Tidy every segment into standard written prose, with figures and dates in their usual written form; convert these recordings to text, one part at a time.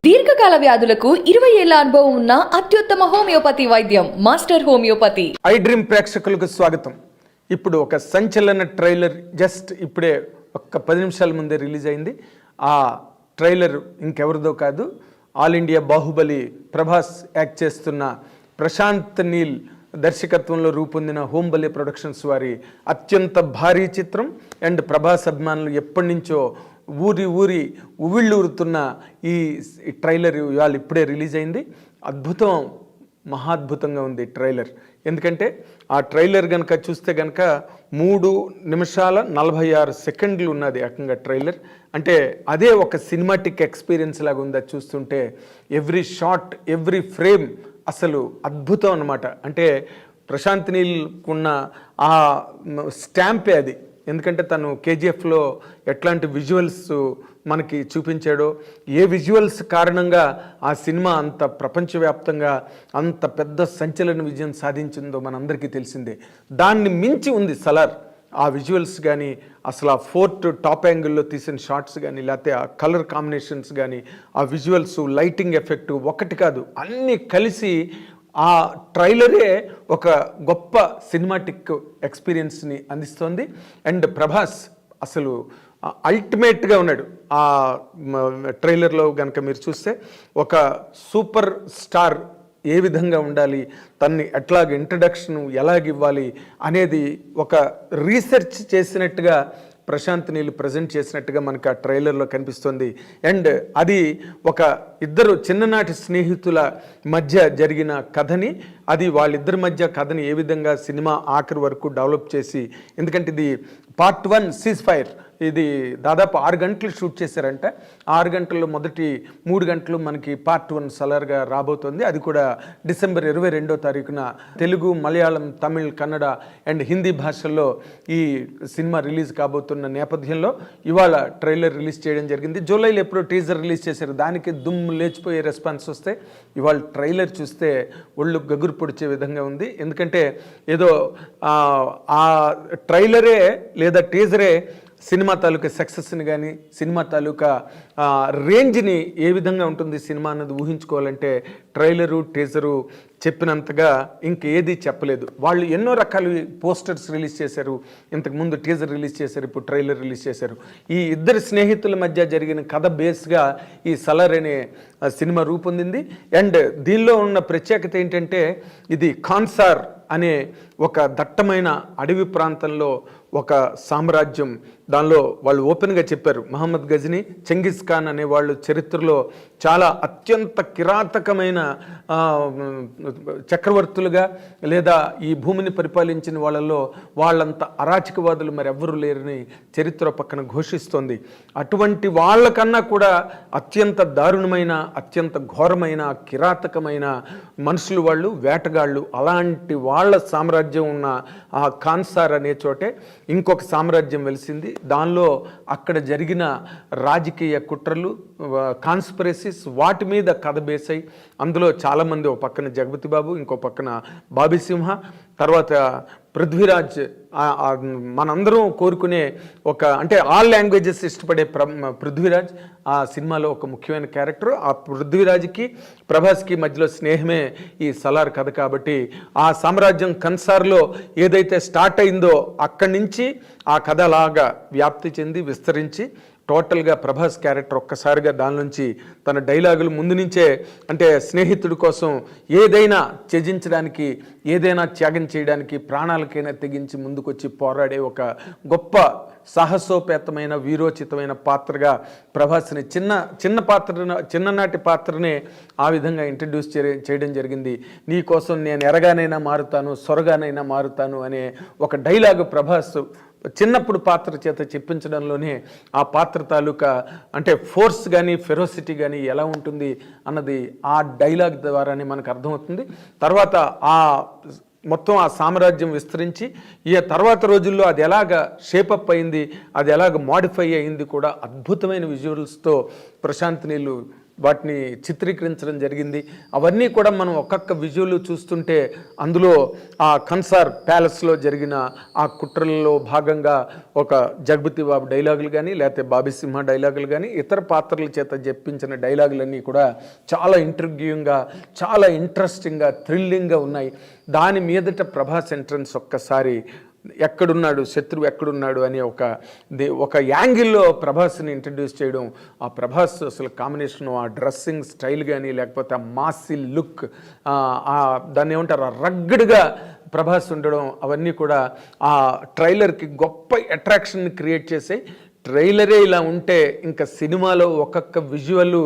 దీర్ఘకాల వ్యాధులకు 20 ఏళ్ల అనుభవం ఉన్న అత్యుత్తమ హోమియోపతి వైద్యం మాస్టర్ హోమియోపతి. ఐ డ్రీమ్ ప్రేక్షకులకు స్వాగతం. ఇప్పుడు ఒక సంచలన ట్రైలర్ జస్ట్ ఇప్పుడే ఒక్క 10 నిమిషాల ముందే రిలీజ్ అయింది. ఆ ట్రైలర్ ఇంకెవరిదో కాదు, all India Baahubali Prabhas act చేస్తున్న ప్రశాంత్ నీల్ దర్శకత్వంలో రూపొందిన హోంబలే ప్రొడక్షన్స్ వారి అత్యంత భారీ చిత్రం. అండ్ ప్రభాస్ అభిమానులు ఎప్పటి నుంచో ఊరి ఉవ్విళ్ళూరుతున్న ఈ ట్రైలర్ ఇవాళ ఇప్పుడే రిలీజ్ అయింది. అద్భుతం, మహాద్భుతంగా ఉంది ట్రైలర్. ఎందుకంటే ఆ ట్రైలర్ కనుక చూస్తే కనుక 3 నిమిషాల 46 సెకండ్లు ఉన్నది ఏకంగా ట్రైలర్. అంటే అదే ఒక సినిమాటిక్ ఎక్స్పీరియన్స్ లాగా ఉంది అది చూస్తుంటే. ఎవ్రీ షాట్, ఎవ్రీ ఫ్రేమ్ అసలు అద్భుతం అన్నమాట. అంటే ప్రశాంత్ నీల్కున్న ఆ స్టాంపే అది. ఎందుకంటే తను కేజీఎఫ్లో ఎట్లాంటి విజువల్స్ మనకి చూపించాడో, ఏ విజువల్స్ కారణంగా ఆ సినిమా అంత ప్రపంచవ్యాప్తంగా అంత పెద్ద సంచలన విజయం సాధించిందో మనందరికీ తెలిసిందే. దాన్ని మించి ఉంది సలార్. ఆ విజువల్స్ కానీ, అసలు ఆ ఫోర్త్ టాప్ యాంగిల్లో తీసిన షాట్స్ కానీ, లేకపోతే ఆ కలర్ కాంబినేషన్స్ కానీ, ఆ విజువల్స్, లైటింగ్ ఎఫెక్ట్ ఒకటి కాదు అన్నీ కలిసి ఆ ట్రైలరే ఒక గొప్ప సినిమాటిక్ ఎక్స్పీరియన్స్ని అందిస్తోంది. అండ్ ప్రభాస్ అసలు అల్టిమేట్గా ఉన్నాడు. ఆ ట్రైలర్లో కనుక మీరు చూస్తే ఒక సూపర్ స్టార్ ఏ విధంగా ఉండాలి, తన్ని ఎట్లాగ ఇంట్రడక్షన్ ఎలాగివ్వాలి అనేది ఒక రీసెర్చ్ చేసినట్టుగా ప్రశాంత్ నీల్ ప్రజెంట్ చేసినట్టుగా మనకు ఆ ట్రైలర్లో కనిపిస్తుంది. అండ్ అది ఒక ఇద్దరు చిన్ననాటి స్నేహితుల మధ్య జరిగిన కథని, అది వాళ్ళిద్దరి మధ్య కథని ఏ విధంగా సినిమా ఆఖరి వరకు డెవలప్ చేసి, ఎందుకంటే ఇది పార్ట్ 1 సీజ్ ఫైర్, ఇది దాదాపు 6 గంటలు షూట్ చేశారంట. 6 గంటల్లో మొదటి 3 గంటలు మనకి పార్ట్ 1 సలార్గా రాబోతుంది. అది కూడా డిసెంబర్ 22వ తారీఖున తెలుగు, మలయాళం, తమిళ్, కన్నడ అండ్ హిందీ భాషల్లో ఈ సినిమా రిలీజ్ కాబోతున్న నేపథ్యంలో ఇవాళ ట్రైలర్ రిలీజ్ చేయడం జరిగింది. జూలైలో ఎప్పుడో టీజర్ రిలీజ్ చేశారు, దానికి దుమ్ము లేచిపోయే రెస్పాన్స్ వస్తే ఇవాళ ట్రైలర్ చూస్తే ఒళ్ళు గగురు పొడిచే విధంగా ఉంది. ఎందుకంటే ఏదో ఆ ట్రైలరే లేదా టీజరే సినిమా తాలూకా సక్సెస్ని కానీ, సినిమా తాలూకా రేంజ్ని ఏ విధంగా ఉంటుంది సినిమా అన్నది ఊహించుకోవాలంటే ట్రైలరు, టీజరు చెప్పినంతగా ఇంకేది చెప్పలేదు. వాళ్ళు ఎన్నో రకాల పోస్టర్స్ రిలీజ్ చేశారు, ఇంతకుముందు టీజర్ రిలీజ్ చేశారు, ఇప్పుడు ట్రైలర్ రిలీజ్ చేశారు. ఈ ఇద్దరు స్నేహితుల మధ్య జరిగిన కథ బేస్గా ఈ సలార్ అనే సినిమా రూపొందింది. అండ్ దీనిలో ఉన్న ప్రత్యేకత ఏంటంటే ఇది ఖాన్సార్ అనే ఒక దట్టమైన అడవి ప్రాంతంలో ఒక సామ్రాజ్యం, దానిలో వాళ్ళు ఓపెన్గా చెప్పారు, మహమ్మద్ గజనీ, చెంగిస్ ఖాన్ అనే వాళ్ళు చరిత్రలో చాలా అత్యంత కిరాతకమైన చక్రవర్తులుగా లేదా ఈ భూమిని పరిపాలించిన వాళ్ళల్లో వాళ్ళంత అరాచకవాదులు మరి ఎవ్వరూ లేరని చరిత్ర పక్కన ఘోషిస్తోంది. అటువంటి వాళ్ళకన్నా కూడా అత్యంత దారుణమైన, అత్యంత ఘోరమైన, కిరాతకమైన మనుషులు వాళ్ళు, వేటగాళ్ళు. అలాంటి వాళ్ళ సామ్రాజ్యం ఉన్న ఆ ఖాన్సార్ అనే చోటే ఇంకొక సామ్రాజ్యం వెలిసింది. దానిలో అక్కడ జరిగిన రాజకీయ కుట్రలు, కాన్స్పిరసీస్, వాటి మీద కథ బేసై అందులో చాలామంది, ఒక పక్కన జగపతి బాబు, ఇంకో పక్కన బాబీ సింహ, తర్వాత పృథ్వీరాజ్, మనందరం కోరుకునే ఒక, అంటే ఆల్ లాంగ్వేజెస్ ఇష్టపడే పృథ్వీరాజ్ ఆ సినిమాలో ఒక ముఖ్యమైన క్యారెక్టర్. ఆ పృథ్వీరాజ్కి ప్రభాస్కి మధ్యలో స్నేహమే ఈ సలార్ కథ. కాబట్టి ఆ సామ్రాజ్యం కన్సార్లో ఏదైతే స్టార్ట్ అయిందో అక్కడి నుంచి ఆ కథ లాగా వ్యాప్తి చెంది విస్తరించి టోటల్గా ప్రభాస్ క్యారెక్టర్ ఒక్కసారిగా దాని నుంచి తన డైలాగులు ముందు నుంచే, అంటే స్నేహితుడి కోసం ఏదైనా త్యజించడానికి, ఏదైనా త్యాగం చేయడానికి, ప్రాణాలకైనా తెగించి ముందుకొచ్చి పోరాడే ఒక గొప్ప సాహసోపేతమైన, వీరోచితమైన పాత్రగా ప్రభాస్ని చిన్ననాటి పాత్రనే ఆ విధంగా ఇంట్రడ్యూస్ చేయడం జరిగింది. నీ కోసం నేను ఎరగానైనా మారుతాను, సొరగానైనా మారుతాను అనే ఒక డైలాగు ప్రభాస్ చిన్నప్పుడు పాత్ర చేత చెప్పించడంలోనే ఆ పాత్ర తాలూకా అంటే ఫోర్స్ కానీ, ఫెరోసిటీ కానీ ఎలా ఉంటుంది అన్నది ఆ డైలాగ్ ద్వారానే మనకు అర్థమవుతుంది. తర్వాత ఆ మొత్తం ఆ సామ్రాజ్యం విస్తరించి ఈ తర్వాత రోజుల్లో అది ఎలాగ షేపప్ అయింది, అది ఎలాగ మోడిఫై అయింది కూడా అద్భుతమైన విజువల్స్తో ప్రశాంత్ నీల్ వాటిని చిత్రీకరించడం జరిగింది. అవన్నీ కూడా మనం ఒక్కొక్క విజువల్ చూస్తుంటే అందులో ఆ కన్సార్ ప్యాలెస్లో జరిగిన ఆ కుట్రలలో భాగంగా ఒక జగపతి బాబు డైలాగులు కానీ లేకపోతే బాబీసింహ డైలాగులు కానీ ఇతర పాత్రల చేత చెప్పించిన డైలాగులన్నీ కూడా చాలా ఇంట్రిగ్యూయింగ్గా, చాలా ఇంట్రెస్టింగ్గా, థ్రిల్లింగ్గా ఉన్నాయి. దాని మీదట ప్రభాస్ ఎంట్రన్స్ ఒక్కసారి ఎక్కడున్నాడు, శత్రువు ఎక్కడున్నాడు అనే ఒక యాంగిల్లో ప్రభాస్ని ఇంట్రడ్యూస్ చేయడం, ఆ ప్రభాస్ అసలు కాంబినేషన్, ఆ డ్రెస్సింగ్ స్టైల్ కానీ లేకపోతే ఆ మాసి లుక్, దాన్ని ఏమంటారు, రగ్గడ్గా ప్రభాస్ ఉండడం, అవన్నీ కూడా ఆ ట్రైలర్కి గొప్ప అట్రాక్షన్ని క్రియేట్ చేసే. ట్రైలరే ఇలా ఉంటే ఇంకా సినిమాలో ఒక్కొక్క విజువల్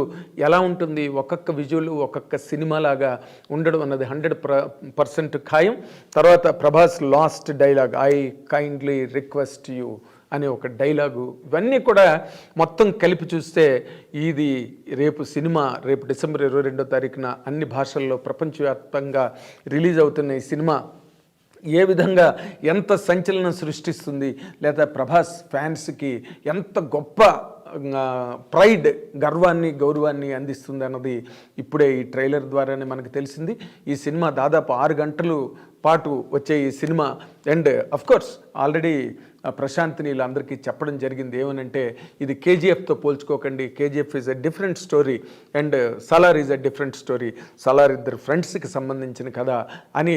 ఎలా ఉంటుంది, ఒక్కొక్క విజువల్ ఒక్కొక్క సినిమాలాగా ఉండడం అన్నది 100% ఖాయం. తర్వాత Prabhas last dialogue, I kindly request you అనే ఒక డైలాగు, ఇవన్నీ కూడా మొత్తం కలిపి చూస్తే ఇది రేపు డిసెంబర్ 22వ తారీఖున అన్ని భాషల్లో ప్రపంచవ్యాప్తంగా రిలీజ్ అవుతున్న ఈ సినిమా ఏ విధంగా ఎంత సంచలనం సృష్టిస్తుంది, లేదా ప్రభాస్ ఫ్యాన్స్కి ఎంత గొప్ప ప్రైడ్, గౌరవాన్ని అందిస్తుంది అన్నది ఇప్పుడే ఈ ట్రైలర్ ద్వారానే మనకు తెలిసింది. ఈ సినిమా దాదాపు 6 గంటలు పాటు వచ్చే ఈ cinema and of course already Prashanth Neel అందరికీ చెప్పడం జరిగింది ఏమనంటే, ఇది కేజీఎఫ్తో పోల్చుకోకండి, KGF is a different story and Salaar is a different story, Salaar ఇద్దరు ఫ్రెండ్స్కి సంబంధించిన కథ అని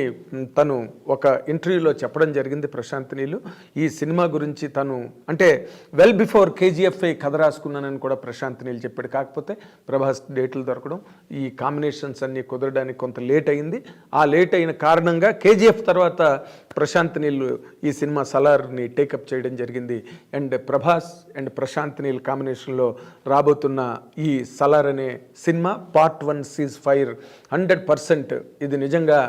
తను ఒక ఇంటర్వ్యూలో చెప్పడం జరిగింది ప్రశాంత్ నీల్. ఈ సినిమా గురించి తను అంటే వెల్ బిఫోర్ కేజీఎఫ్ కథ రాసుకున్నానని కూడా ప్రశాంత్ నీల్ చెప్పాడు. కాకపోతే ప్రభాస్ డేట్లు దొరకడం, ఈ కాంబినేషన్స్ అన్నీ కుదరడానికి కొంత లేట్ అయింది. ఆ లేట్ అయిన కారణంగా కేజీఎఫ్ తర్వాత ప్రశాంత్ నీల్ ఈ సినిమా సలార్ని టేకప్ చేయడం జరిగింది. అండ్ ప్రభాస్ అండ్ ప్రశాంత్ నీల్ కాంబినేషన్లో రాబోతున్న ఈ సలార్ అనే సినిమా పార్ట్ 1 సీజ్ ఫైర్ 100% ఇది నిజంగా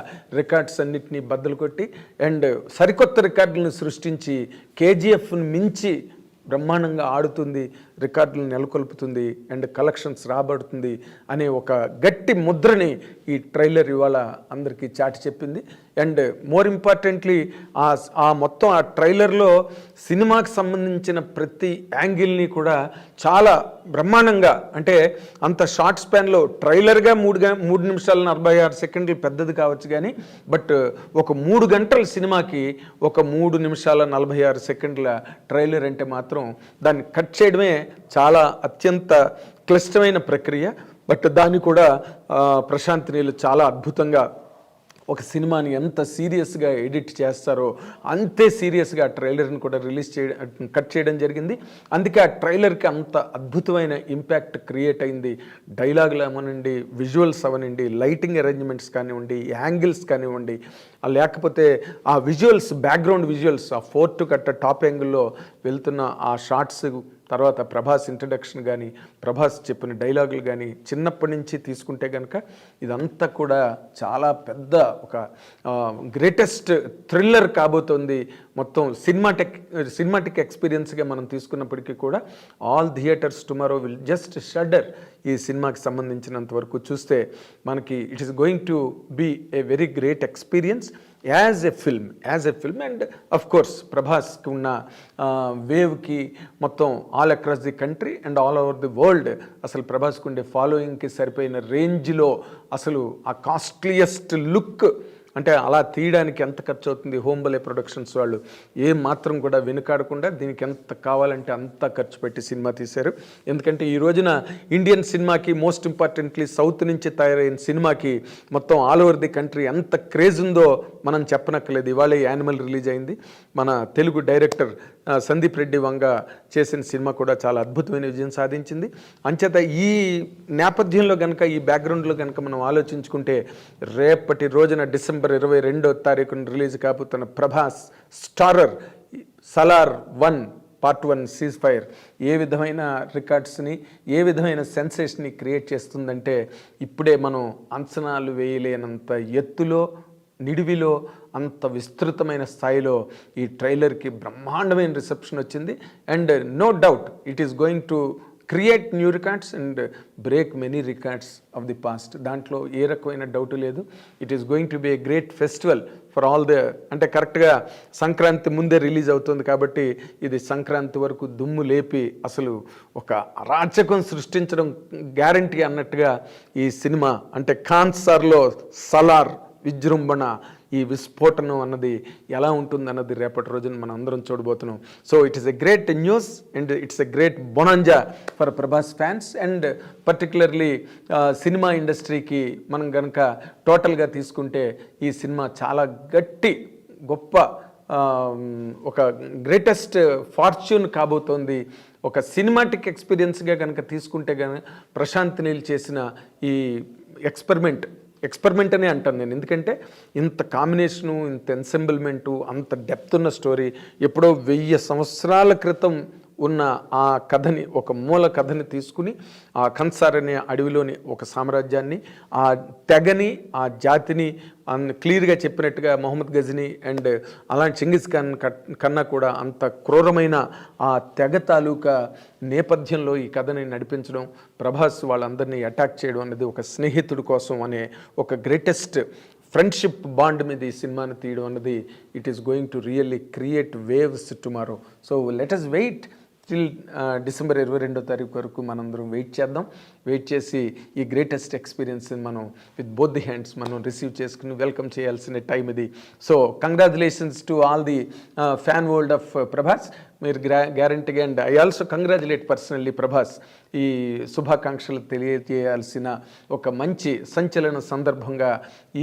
రికార్డ్స్ అన్నిటినీ బద్దలు కొట్టి అండ్ సరికొత్త రికార్డులను సృష్టించి కేజీఎఫ్ను మించి బ్రహ్మాండంగా ఆడుతుంది, రికార్డులను నెలకొల్పుతుంది అండ్ కలెక్షన్స్ రాబడుతుంది అనే ఒక గట్టి ముద్రని ఈ ట్రైలర్ ఇవాళ అందరికీ చాటి చెప్పింది. అండ్ మోర్ ఇంపార్టెంట్లీ ఆ మొత్తం ఆ ట్రైలర్లో సినిమాకి సంబంధించిన ప్రతి యాంగిల్ని కూడా చాలా బ్రహ్మాండంగా, అంటే అంత షార్ట్ స్పాన్లో ట్రైలర్గా 3 నిమిషాల 46 సెకండ్లు పెద్దది కావచ్చు కానీ బట్ ఒక 3 గంటల సినిమాకి ఒక 3 నిమిషాల 46 సెకండ్ల ట్రైలర్ అంటే మాత్రం దాన్ని కట్ చేయడమే చాలా అత్యంత క్లిష్టమైన ప్రక్రియ. బట్ దాన్ని కూడా ప్రశాంత్ నీల్ చాలా అద్భుతంగా ఒక సినిమాని ఎంత సీరియస్గా ఎడిట్ చేస్తారో అంతే సీరియస్గా ఆ ట్రైలర్ని కూడా కట్ చేయడం జరిగింది. అందుకే ఆ ట్రైలర్కి అంత అద్భుతమైన ఇంపాక్ట్ క్రియేట్ అయింది. డైలాగులు అవనండి, విజువల్స్ అవనండి, లైటింగ్ అరేంజ్మెంట్స్ కానివ్వండి, యాంగిల్స్ కానివ్వండి, లేకపోతే ఆ విజువల్స్, బ్యాక్గ్రౌండ్ విజువల్స్, ఆ ఫోర్ట్ కట్ట టాప్ యాంగిల్లో వెళ్తున్న ఆ షార్ట్స్, తర్వాత ప్రభాస్ ఇంట్రడక్షన్ కానీ, ప్రభాస్ చెప్పిన డైలాగులు కానీ చిన్నప్పటి నుంచి తీసుకుంటే కనుక ఇదంతా కూడా చాలా పెద్ద ఒక గ్రేటెస్ట్ థ్రిల్లర్ కాబోతోంది. మొత్తం సినిమాటిక్ ఎక్స్పీరియన్స్గా మనం తీసుకున్నప్పటికీ కూడా all theatres tomorrow will just shudder. ఈ సినిమాకి సంబంధించినంత వరకు చూస్తే మనకి it is going to be a very great experience as a film and of course ప్రభాస్కి ఉన్న వేవ్కి మొత్తం all across the country and all over the world అసలు ప్రభాస్కి ఉండే ఫాలోయింగ్కి సరిపోయిన రేంజ్లో అసలు ఆ కాస్ట్లీయెస్ట్ లుక్, అంటే అలా తీయడానికి ఎంత ఖర్చు అవుతుంది, హోంబలే ప్రొడక్షన్స్ వాళ్ళు ఏం మాత్రం కూడా వెనుకాడకుండా దీనికి ఎంత కావాలంటే అంత ఖర్చు పెట్టి సినిమా తీశారు. ఎందుకంటే ఈ రోజున ఇండియన్ సినిమాకి, మోస్ట్ ఇంపార్టెంట్లీ సౌత్ నుంచి తయారైన సినిమాకి మొత్తం ఆల్ ఓవర్ ది కంట్రీ ఎంత క్రేజ్ ఉందో మనం చెప్పనక్కర్లేదు. ఇవాళ యానిమల్ రిలీజ్ అయింది. మన తెలుగు డైరెక్టర్ సందీప్ రెడ్డి వంగ చేసిన సినిమా కూడా చాలా అద్భుతమైన విజయం సాధించింది. అంచేత ఈ నేపథ్యంలో కనుక, ఈ బ్యాక్గ్రౌండ్లో కనుక మనం ఆలోచించుకుంటే రేపటి రోజున డిసెంబర్ 22వ తారీఖున రిలీజ్ కాబోతున్న Prabhas starrer Salaar 1 part 1 cease fire ఏ విధమైన రికార్డ్స్ని, ఏ విధమైన సెన్సేషన్ని క్రియేట్ చేస్తుందంటే ఇప్పుడే మనం అంచనాలు వేయలేనంత ఎత్తులో, నిడివిలో, అంత విస్తృతమైన స్థాయిలో ఈ ట్రైలర్కి బ్రహ్మాండమైన రిసెప్షన్ వచ్చింది. And no doubt it is going to create new records and break many records of the past. దాంట్లో ఏ రకమైన డౌట్ లేదు. It is going to be a great festival for all the, అంటే కరెక్ట్గా సంక్రాంతి ముందే రిలీజ్ అవుతుంది కాబట్టి ఇది సంక్రాంతి వరకు దుమ్ము లేపి అసలు ఒక అరాచకం సృష్టించడం గ్యారంటీ అన్నట్టుగా ఈ సినిమా, అంటే కాన్సార్లో సలార్ విజృంభణ, ఈ విస్ఫోటనం అన్నది ఎలా ఉంటుందన్నది రేపటి రోజున మనం అందరం చూడబోతున్నాం. So it is a great news and it's a great bonanza for Prabhas fans and particularly cinema ఇండస్ట్రీకి మనం కనుక టోటల్గా తీసుకుంటే ఈ సినిమా చాలా గొప్ప ఒక గ్రేటెస్ట్ ఫార్చ్యూన్ కాబోతోంది. ఒక సినిమాటిక్ ఎక్స్పీరియన్స్గా కనుక తీసుకుంటే కనుక ప్రశాంత్ నీల్ చేసిన ఈ ఎక్స్పెరిమెంట్ అనే అంటాను నేను, ఎందుకంటే ఇంత కాంబినేషను, ఇంత ఎన్సెంబుల్మెంటు, అంత డెప్త్ ఉన్న స్టోరీ, ఎప్పుడో 1000 సంవత్సరాల క్రితం ఉన్న ఆ కథని, ఒక మూల కథని తీసుకుని ఆ కన్సార్ అనే అడవిలోని ఒక సామ్రాజ్యాన్ని, ఆ తెగని, ఆ జాతిని క్లియర్గా చెప్పినట్టుగా మొహమ్మద్ గజనీ అండ్ అలాంటి చెంగిస్ ఖాన్ కన్నా కూడా అంత క్రూరమైన ఆ తెగ తాలూకా నేపథ్యంలో ఈ కథని నడిపించడం, ప్రభాస్ వాళ్ళందరినీ అటాక్ చేయడం అనేది ఒక స్నేహితుడి కోసం అనే ఒక గ్రేటెస్ట్ ఫ్రెండ్షిప్ బాండ్ మీద ఈ సినిమాని తీయడం అన్నది it is going to really create waves tomorrow. So let us wait till December 22వ తారీఖు వరకు మనందరం వెయిట్ చేద్దాం. వెయిట్ చేసి ఈ గ్రేటెస్ట్ ఎక్స్పీరియన్స్ని మనం విత్ బోత్ ది హ్యాండ్స్ మనం రిసీవ్ చేసుకుని వెల్కమ్ చేయాల్సిన టైం ఇది. So congratulations to all the fan world of Prabhas. మీరు గ్యారంటీగా, and I also congratulate personally Prabhas. ఈ శుభాకాంక్షలు తెలియజేయాల్సిన ఒక మంచి సంచలన సందర్భంగా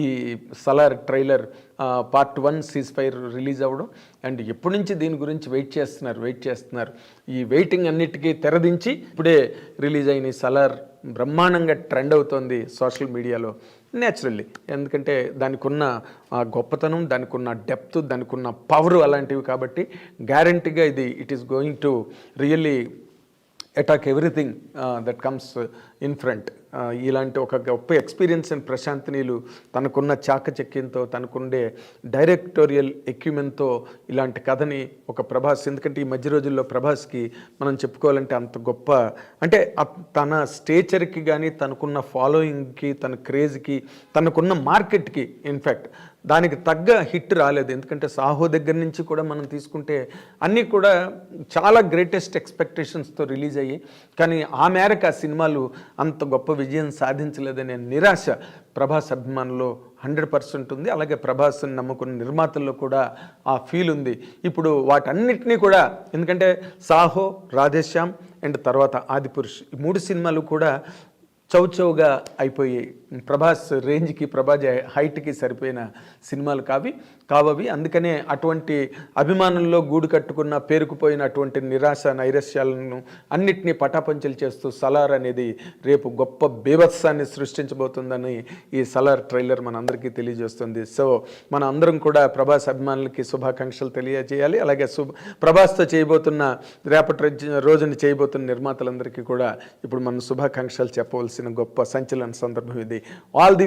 ఈ Salaar trailer part 1 seize-fire release అవ్వడం, అండ్ ఎప్పటి నుంచి దీని గురించి వెయిట్ చేస్తున్నారు. ఈ వెయిటింగ్ అన్నిటికీ తెరదించి ఇప్పుడే రిలీజ్ అయిన ఈ సలార్ బ్రహ్మాండంగా ట్రెండ్ అవుతోంది సోషల్ మీడియాలో న్యాచురల్లీ. ఎందుకంటే దానికి ఉన్న గొప్పతనం, దానికి ఉన్న డెప్త్, దానికి ఉన్న పవర్ అలాంటివి కాబట్టి గ్యారంటీగా it is going to really attack everything that comes in front. ఇలాంటి ఒక గొప్ప ఎక్స్పీరియన్స్ అండ్ ప్రశాంత్ నీలు తనకున్న చాకచక్యంతో, తనకుండే డైరెక్టోరియల్ ఎక్విప్మెంట్తో ఇలాంటి కథని ఒక ప్రభాస్, ఎందుకంటే ఈ మధ్య రోజుల్లో ప్రభాస్కి మనం చెప్పుకోవాలంటే అంత గొప్ప, అంటే తన స్టేచర్కి కానీ, తనకున్న ఫాలోయింగ్కి, తన క్రేజ్కి, తనకున్న మార్కెట్కి ఇన్ఫ్యాక్ట్ దానికి తగ్గ హిట్ రాలేదు. ఎందుకంటే సాహో దగ్గర నుంచి కూడా మనం తీసుకుంటే అన్నీ కూడా చాలా గ్రేటెస్ట్ ఎక్స్పెక్టేషన్స్తో రిలీజ్ అయ్యి, కానీ ఆ మేరకు ఆ సినిమాలు అంత గొప్ప విజయం సాధించలేదనే నిరాశ ప్రభాస్ అభిమానుల్లో 100% ఉంది. అలాగే ప్రభాస్ని నమ్ముకున్న నిర్మాతల్లో కూడా ఆ ఫీల్ ఉంది. ఇప్పుడు వాటన్నిటినీ కూడా, ఎందుకంటే సాహో, రాధేశ్యామ్ అండ్ తర్వాత ఆదిపురుష్, ఈ 3 సినిమాలు కూడా చౌచౌగా అయిపోయి ప్రభాస్ రేంజ్కి, ప్రభాస్ హైట్కి సరిపోయిన సినిమాలు కావవి. అందుకనే అటువంటి అభిమానుల్లో గూడు కట్టుకున్న, పేరుకుపోయిన అటువంటి నిరాశ నైరాశ్యాలను అన్నిటినీ పటాపంచలు చేస్తూ సలార్ అనేది రేపు గొప్ప బీభత్సాన్ని సృష్టించబోతుందని ఈ సలార్ ట్రైలర్ మనందరికీ తెలియజేస్తుంది. సో మన అందరం కూడా ప్రభాస్ అభిమానులకి శుభాకాంక్షలు తెలియజేయాలి. అలాగే ప్రభాస్తో చేయబోతున్న, రేపటి రోజున చేయబోతున్న నిర్మాతలందరికీ కూడా ఇప్పుడు మనం శుభాకాంక్షలు చెప్పవలసిన గొప్ప సంచలన సందర్భం ఇది. All the